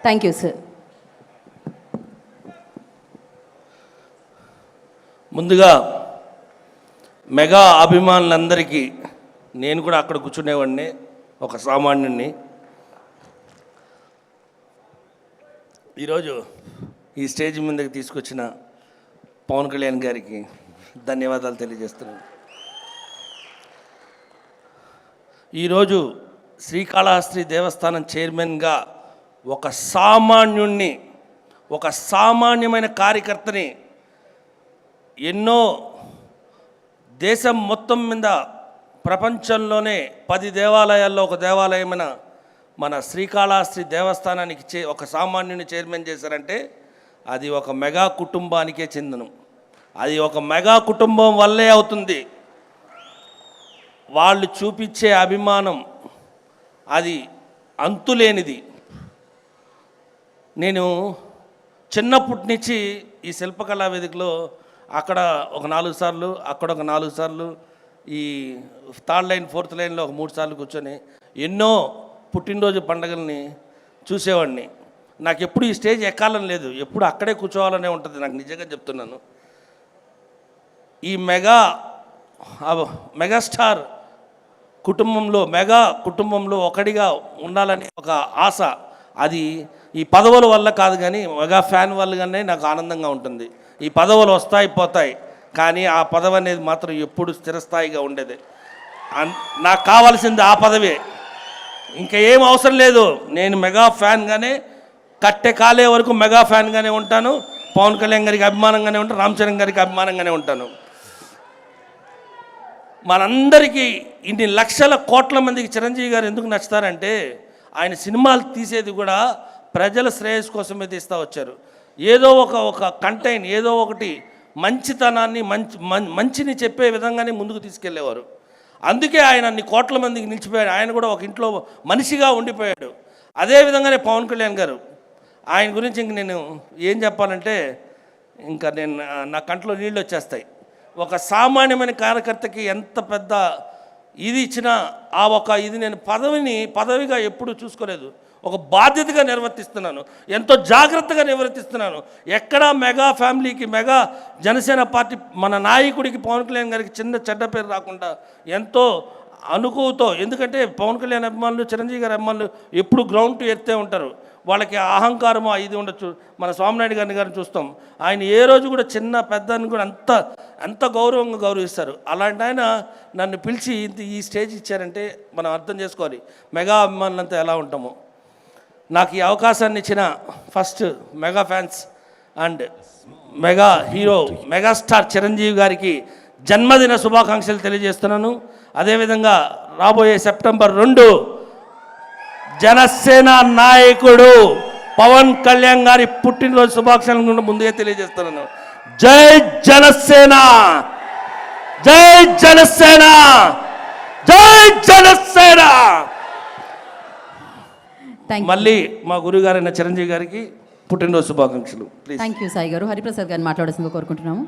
Thank you sir. ముందుగా mega అభిమానులందరికీ, నేను కూడా అక్కడ కూర్చునేవాడిని, ఒక సామాన్యుడిని. ఈరోజు ఈ స్టేజ్ మీదకి తీసుకొచ్చిన పవన్ కళ్యాణ్ గారికి ధన్యవాదాలు తెలియజేస్తున్నాను. ఈరోజు శ్రీకాళహస్తి దేవస్థానం చైర్మన్గా ఒక సామాన్యుణ్ణి, ఒక సామాన్యమైన కార్యకర్తని, ఎన్నో దేశం మొత్తం మీద ప్రపంచంలోనే 10 దేవాలయాల్లో ఒక దేవాలయమైన మన శ్రీకాళహస్తి దేవస్థానానికి ఒక సామాన్యుని చైర్మన్ చేశారంటే అది ఒక మెగా కుటుంబానికే చెందను. అది ఒక మెగా కుటుంబం వల్లే అవుతుంది. వాళ్ళు చూపించే అభిమానం అది అంతులేనిది. నేను చిన్నప్పటి నుంచి ఈ శిల్పకళా వేదికలో అక్కడ ఒక 4 సార్లు, అక్కడ ఒక 4 సార్లు, ఈ 3rd లైన్ 4th లైన్లో ఒక 3 సార్లు కూర్చొని ఎన్నో పుట్టినరోజు పండుగల్ని చూసేవాడిని. నాకు ఎప్పుడు ఈ స్టేజ్ ఎక్కాలని లేదు, ఎప్పుడు అక్కడే కూర్చోవాలనే ఉంటుంది. నాకు నిజంగా చెప్తున్నాను. ఈ మెగాస్టార్ కుటుంబంలో, మెగా కుటుంబంలో ఒకడిగా ఉండాలని ఒక ఆశ, అది ఈ పదవుల వల్ల కాదు కానీ మెగా ఫ్యాన్ వల్లగానే నాకు ఆనందంగా ఉంటుంది. ఈ పదవులు వస్తాయి పోతాయి, కానీ ఆ పదవి అనేది మాత్రం ఎప్పుడు స్థిరస్థాయిగా ఉండేది. నాకు కావాల్సింది ఆ పదవే, ఇంకా ఏం అవసరం లేదు. నేను మెగా ఫ్యాన్గానే కట్టె కాలే వరకు మెగా ఫ్యాన్గానే ఉంటాను. పవన్ కళ్యాణ్ గారికి అభిమానంగానే ఉంటాను, రామ్ చరణ్ గారికి అభిమానంగానే ఉంటాను. మనందరికీ ఇన్ని లక్షల కోట్ల మందికి చిరంజీవి గారు ఎందుకు నచ్చుతారంటే ఆయన సినిమాలు తీసేది కూడా ప్రజల శ్రేయస్సు కోసమే తీస్తూ వచ్చారు. ఏదో ఒక కంటెంట్, ఏదో ఒకటి మంచితనాన్ని, మంచిని చెప్పే విధంగానే ముందుకు తీసుకెళ్లేవారు. అందుకే ఆయన అన్ని కోట్ల మందికి నిలిచిపోయాడు. ఆయన కూడా ఒక ఇంట్లో మనిషిగా ఉండిపోయాడు. అదేవిధంగానే పవన్ కళ్యాణ్ గారు, ఆయన గురించి ఇంక నేను ఏం చెప్పాలంటే ఇంకా నా కంట్లో నీళ్ళు వచ్చేస్తాయి. ఒక సామాన్యమైన కార్యకర్తకి ఎంత పెద్ద ఇది ఇచ్చినా ఇది నేను పదవిగా ఎప్పుడూ చూసుకోలేదు. ఒక బాధ్యతగా నిర్వర్తిస్తున్నాను, ఎంతో జాగ్రత్తగా నిర్వర్తిస్తున్నాను. ఎక్కడా మెగా ఫ్యామిలీకి, మెగా జనసేన పార్టీ మన నాయకుడికి పవన్ కళ్యాణ్ గారికి చెడ్డ పేరు రాకుండా ఎంతో అనుకువతో, ఎందుకంటే పవన్ కళ్యాణ్ అభిమానులు, చిరంజీవి గారి అభిమానులు ఎప్పుడు గ్రౌండ్ టు ఎత్తే ఉంటారు. వాళ్ళకి అహంకారం ఇది ఉండొచ్చు. మన స్వామినాయుడు గారిని చూస్తాం, ఆయన ఏ రోజు కూడా చిన్న పెద్దని కూడా అంత గౌరవంగా గౌరవిస్తారు. అలాంటి ఆయన నన్ను పిలిచి ఈ స్టేజ్ ఇచ్చారంటే మనం అర్థం చేసుకోవాలి మెగా అభిమానులంతా ఎలా ఉంటామో. నాకు ఈ అవకాశాన్ని ఇచ్చిన first mega fans and mega hero megastar Chiranjeevi గారికి జన్మదిన శుభాకాంక్షలు తెలియజేస్తున్నాను. అదేవిధంగా రాబోయే సెప్టెంబర్ 2 జనసేన నాయకుడు పవన్ కళ్యాణ్ గారి పుట్టినరోజు శుభాకాంక్షలను ముందుగా తెలియజేస్తున్నాను. జై జనసేన, జై జనసేన, జై జనసేన. మళ్ళీ మా గురుగారైన చిరంజీవి గారికి పుట్టినరోజు శుభాకాంక్షలు. థ్యాంక్ యూ సాయి గారు. హరిప్రసాద్ గారిని మాట్లాడాల్సిందిగా కోరుకుంటున్నాము.